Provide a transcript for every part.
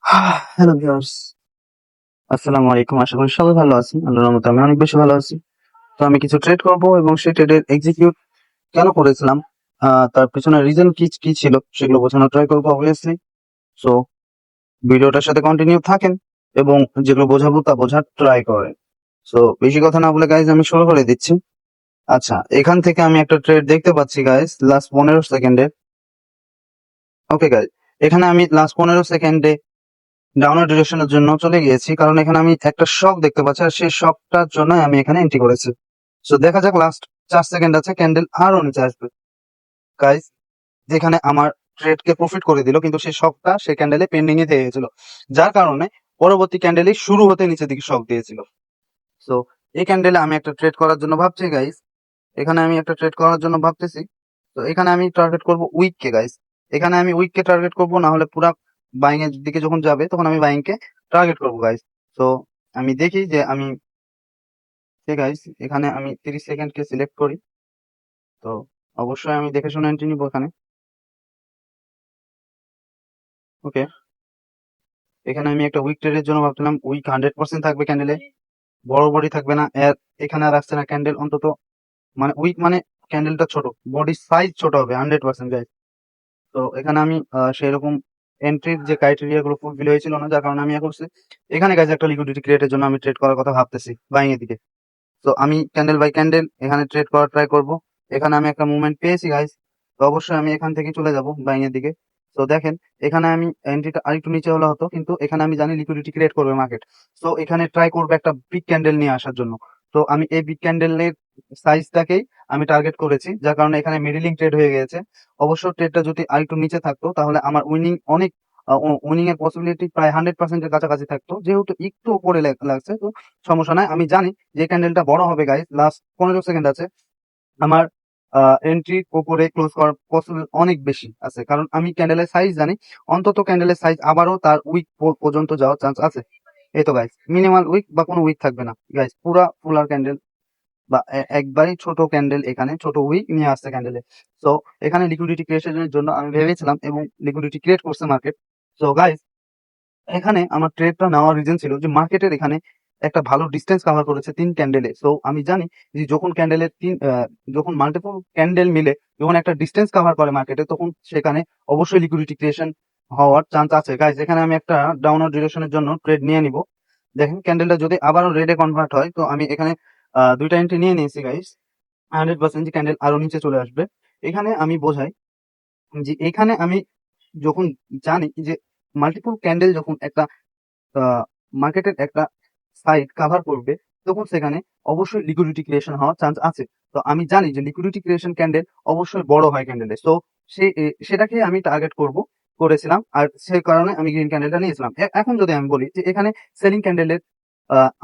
Hello viewers, আসসালামু আলাইকুম। আশা করি সবাই ভালো আছেন। আল্লাহর রহমতে আমি অনেক বেশি ভালো আছি। তো আমি কিছু ট্রেড করব এবং সেই ট্রেডের এক্সিকিউট কেন করেছিলাম, তার পেছনে রিজন কি কি ছিল সেগুলো বোঝানোর ট্রাই করবো অবভিয়াসলি। সো ভিডিওটার সাথে কন্টিনিউ থাকেন এবং যেগুলো বোঝাবো তা বোঝার ট্রাই করেন। সো বেশি কথা না বলে গাইজ আমি শুরু করে দিচ্ছি। আচ্ছা, এখান থেকে আমি একটা ট্রেড দেখতে পাচ্ছি গাইজ লাস্ট 15 সেকেন্ডে। ওকে গাইজ, এখানে আমি লাস্ট 15 সেকেন্ডে ডাউনার ডিরেকশনের জন্য চলে গিয়েছি, কারণ এখানে আমি একটা শক দেখতে পাচ্ছি আর সেই শকটার জন্য আমি এখানে এন্ট্রি করেছি। সো দেখা যাক লাস্ট 4 সেকেন্ড আছে, ক্যান্ডেল আরো নিচে আসবে গাইস। যেখানে আমার ট্রেডকে প্রফিট করে দিল, কিন্তু সেই শকটা সেই ক্যান্ডেলে পেন্ডিং এ থেকে গেছিল, যার কারণে পরবর্তী ক্যান্ডেলে শুরু হতে নিচের দিকে শক দিয়েছিল। সো এই ক্যান্ডেলে আমি একটা ট্রেড করার জন্য ভাবছি গাইস। এখানে আমি একটা ট্রেড করার জন্য ভাবতেছি। তো এখানে আমি টার্গেট করব উইককে গাইস। এখানে আমি উইককে টার্গেট করব, না হলে পুরা বাইং এর দিকে যখন যাবে তখন আমি বাইং কে টার্গেট করব গাইস। তো আমি দেখি যে আমি গাইস এখানে আমি 30 সেকেন্ড কে সিলেক্ট করি। তো অবশ্যই আমি দেখে শুনে এন্ট্রি নিব এখানে। ওকে, এখানে আমি একটা উইক ট্রেডের জন্য ভাবছিলাম উইক 100% থাকবে ক্যান্ডেলে, বড় বডি থাকবে না। এখানে আর আসছে না ক্যান্ডেল অন্তত, মানে উইক মানে ক্যান্ডেলটা ছোট, বডি সাইজ ছোট হবে 100% গাইস। তো এখানে আমি সেরকম এন্ট্রির যে ক্রাইটেরিয়া গুলো ফুলফিল হয়েছিল না, যার কারণে আমি এখন এখানে গাইজ একটা লিকুইডিটি ক্রিয়েটের জন্য আমি ট্রেড করার কথা ভাবতেছি বাইং এর দিকে। তো আমি ক্যান্ডেল বাই ক্যান্ডেল এখানে ট্রেড করার ট্রাই করব। এখানে আমি একটা মুভমেন্ট পেয়েছি গাইস। তো অবশ্যই আমি এখান থেকে চলে যাব বাইং এর দিকে। তো দেখেন এখানে আমি এন্ট্রিটা আরেকটু নিচে হলে হতো, কিন্তু এখানে আমি জানি লিকুইডিটি ক্রিয়েট করবে মার্কেট। তো এখানে ট্রাই করবে একটা বিগ ক্যান্ডেল নিয়ে আসার জন্য। তো আমি এই বিগ ক্যান্ডেলের সাইজটাকেই আমি টার্গেট করেছি, যার কারণে এখানে মিডলিং ট্রেড হয়ে গেছে। অবশ্য ট্রেডটা যদি আরেকটু নিচে থাকতো তাহলে আমার উইনিং অনেক, উইনিং এর পসিবিলিটি প্রায় 100% এর কাছাকাছি থাকতো। যেহেতু একটু উপরে লাগছে, তো সমস্যা নাই। আমি জানি যে ক্যান্ডেলটা বড় হবে গাইস, লাস্ট 15 সেকেন্ড আছে। আমার এন্ট্রি উপরে ক্লোজ করার পসিবল অনেক বেশি আছে, কারণ আমি ক্যান্ডেলের সাইজ জানি। অন্তত ক্যান্ডেলের সাইজ আবারও তার উইক পর্যন্ত যাওয়ার চান্স আছে। এই তো গাইস, মিনিমাল উইক বা কোনো উইক থাকবে না গাইস, পুরা ফুলার ক্যান্ডেল বা একবারই ছোট ক্যান্ডেল, এখানে ছোট উইক নিয়ে আসছে ক্যান্ডেলে। সো এখানে লিকুইডিটি ক্রিয়েশনের জন্য আমি ভেবেছিলাম এবং লিকুইডিটি ক্রিয়েট করছে মার্কেট। সো গাইস, এখানে আমার ট্রেডটা নেওয়ার রিজন ছিল যে মার্কেটের এখানে একটা ভালো ডিস্টেন্স কভার করেছে 3 ক্যান্ডেলে। সো আমি জানি যে যখন ক্যান্ডেলের যখন মাল্টিপল ক্যান্ডেল মিলে যখন একটা ডিস্টেন্স কভার করে মার্কেটে, তখন সেখানে অবশ্যই লিকুইডিটি ক্রিয়েশন হওয়ার চান্স আছে গাইজ। এখানে আমি একটা ডাউনার ডিরেকশনের জন্য ট্রেড নিয়ে নিব। দেখেন ক্যান্ডেলটা যদি আবারও রেডে কনভার্ট হয়, তো আমি এখানে দুইটা এন্ট্রি নিয়ে নিয়েছি গাইজ। 100% যে ক্যান্ডেল আরো নিচে চলে আসবে। এখানে আমি বোঝাই যে এখানে আমি যখন জানি যে মাল্টিপল ক্যান্ডেল যখন একটা মার্কেটের একটা সাইড কাভার করবে, তখন সেখানে অবশ্যই লিকুইডিটি ক্রিয়েশন হওয়ার চান্স আছে। তো আমি জানি যে লিকুইডিটি ক্রিয়েশন ক্যান্ডেল অবশ্যই বড় হয় ক্যান্ডেলে। সো সেটাকে আমি টার্গেট করেছিলাম, আর সেই কারণে আমি গ্রিন ক্যান্ডেলটা নিয়েছিলাম। এখন যদি আমি বলি যে এখানে সেলিং ক্যান্ডেলের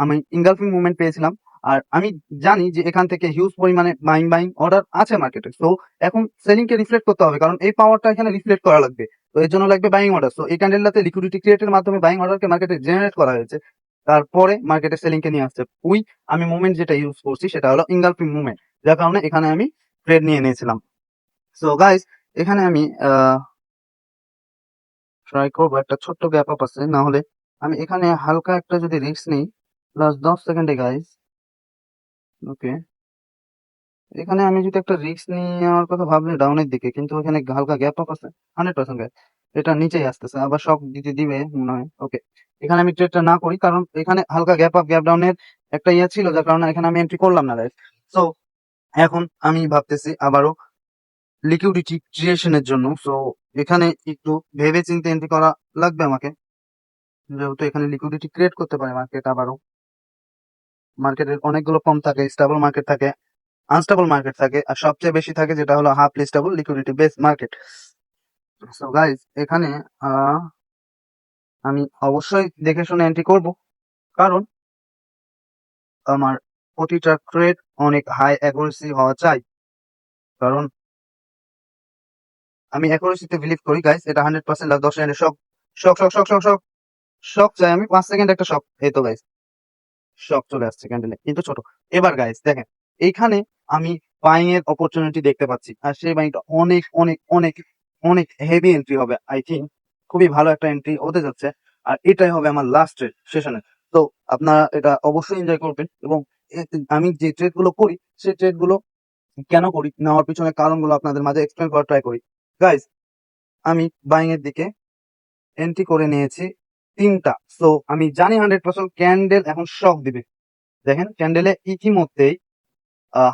আমি ইনগালফিং মুভমেন্ট পেয়েছিলাম, আর আমি জানি যে এখান থেকে হিউজ পরিমাণে বাইং বাইং অর্ডার আছে মার্কেটে। সো এখন সেলিং কে রিফ্লেক্ট করতে হবে, কারণ এই পাওয়ারটা এখানে রিফ্লেক্ট করা লাগবে। তো এর জন্য লাগবে বাইং অর্ডার। সো এই ক্যান্ডেলটাতে লিকুইডিটি ক্রিয়েটের মাধ্যমে বাইং অর্ডারকে মার্কেটে জেনারেট করা হয়েছে, তারপরে মার্কেটে সেলিং কে নিয়ে আসছে। আমি মুভমেন্ট যেটা ইউজ করছি সেটা হলো ইনগালফিং মুভমেন্ট, যার কারণে এখানে আমি ট্রেড নিয়ে নিয়েছিলাম। সো গাইস, এখানে আমি ট্রাই করবো একটা ছোট্ট গ্যাপ আপ আছে, না হলে আমি এখানে হালকা একটা যদি রিস্ক নিই লাস্ট 10 সেকেন্ডে গাইস। ওকে, এখানে আমি যদি একটা রিস্ক নেওয়ার কথা ভাবলে ডাউনের দিকে, কিন্তু এখানে হালকা গ্যাপ আপ আছে 100% গ্যাপ, এটা নিচেই আসতেছে, আবার শক দিতে দিবে মনে হয়। ওকে, এখানে আমি ট্রেডটা না করি, কারণ এখানে হালকা গ্যাপ আপ গ্যাপ ডাউনের একটা ইয়ে ছিল, যার কারণে এখানে আমি এন্ট্রি করলাম না গাইস। সো এখন আমি ভাবতেছি আবারও লিকুইডিটি ক্রিয়েশনের জন্য। সো এখানে একটু ভেবে চিন্তে এন্ট্রি করা লাগবে আমাকে, যেহেতু এখানে লিকুইডিটি ক্রিয়েট করতে পারে মার্কেট আবারও। মার্কেটের অনেকগুলো ফর্ম থাকে, স্টেবল মার্কেট থাকে, আনস্টেবল মার্কেট থাকে, আর সবচেয়ে বেশি থাকে যেটা হলো হাফ লিস্টেবল liquidity base market. So guys, এখানে আহ, আমি অবশ্যই দেখে শুনে এন্ট্রি করব, কারণ আমার প্রতিটা ট্রেড অনেক হাই অ্যাকুরেসি হওয়া চাই, কারণ আমি অ্যাকুরেসিতে বিলিভ করি গাইজ। এটা 100% লাখ 10 সেকেন্ডের শক, শক শক শক শক শক শক চাই আমি 5 সেকেন্ড একটা শক। এই তো গাইজ, শক চলে আসছে ক্যান্ডেলে, কিন্তু ছোট। এবার গাইজ দেখেন, এইখানে আমি বাইং এর অপরচুনিটি দেখতে পাচ্ছি, আর সেই বাইংটা অনেক অনেক অনেক অনেক হেভি এন্ট্রি হবে আই থিঙ্ক। খুবই ভালো একটা এন্ট্রি হতে যাচ্ছে। আর এটাই হবে আমার লাস্ট ট্রেড সেশনে। তো আপনারা এটা অবশ্যই এনজয় করবেন, এবং আমি যে ট্রেড গুলো করি সেই ট্রেড গুলো কেন করি, নেওয়ার পিছনে কারণগুলো আপনাদের মাঝে এক্সপ্লেন করার ট্রাই করি। গাইজ, আমি বাইং এর দিকে এন্ট্রি করে নিয়েছি 3টা। সো আমি জানি 100% ক্যান্ডেল এখন শক দিবে। দেখেন ক্যান্ডেলে ইতিমধ্যেই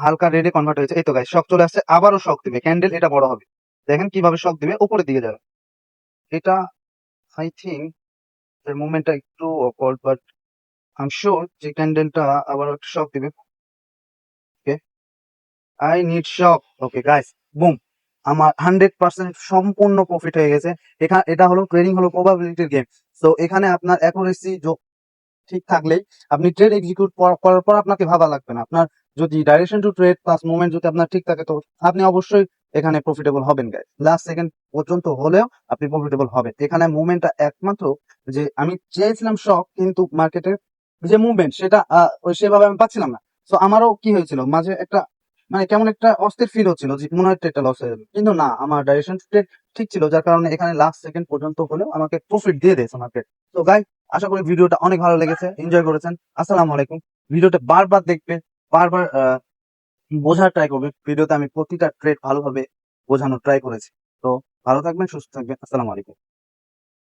হালকা রেডে কনভার্ট হয়েছে। এই তো গাইজ, শক চলে আসছে, আবারও শক দিবে। ক্যান্ডেল এটা বড় হবে, দেখেন কিভাবে শক দিবে, উপরের দিকে যাবে। এটা আই থিঙ্ক এর মুভমেন্টটা একটু awkward, but I am sure যে ক্যান্ডেলটা আবার একটা শক দিবে। Okay, I need shock. Okay guys, boom, আমার 100% সম্পূর্ণ প্রফিট হয়ে গেছে। এখানে এটা হলো ট্রেডিং, হলো প্রবাবিলিটির গেম। সো এখানে আপনার অ্যাকুরেসি ঠিক থাকলেই আপনি ট্রেড এক্সিকিউট করার পর আপনাকে ভাবা লাগবে না। আপনার যদি direction two trade plus movement যদি আপনার ঠিক থাকে, তো আপনি অবশ্যই এখানে প্রফিটেবল হবেন গাইস। লাস্ট সেকেন্ড পর্যন্ত হলেও আপনি প্রফিটেবল হবেন। এখানে মুভমেন্টটা একমাত্র যে আমি চেয়েছিলাম শক, কিন্তু মার্কেটের যে মুভমেন্ট সেটা ওই সেভাবে আমি পাচ্ছিলাম না। সো আমারও কি হয়েছিল মাঝে একটা, মানে কেমন একটা অস্থির ফিল হচ্ছিল যে মনে হয় ট্রেডটা লস হয়ে যাবে, কিন্তু না, আমার ডাইরেকশন টু ট্রেড ঠিক ছিল, যার কারণে এখানে লাস্ট সেকেন্ড পর্যন্ত হলেও আমাকে প্রফিট দিয়ে দিয়েছে মার্কেট। তো গাইস, আশা করি ভিডিওটা অনেক ভালো লেগেছে, এনজয় করেছেন। আসসালামু আলাইকুম। ভিডিওটা বারবার দেখবে, বারবার বোঝার ট্রাই করবে। ভিডিওতে আমি প্রতিটা ট্রেড ভালোভাবে বোঝানোর ট্রাই করেছি। তো ভালো থাকবেন, সুস্থ থাকবেন। আসসালামু আলাইকুম।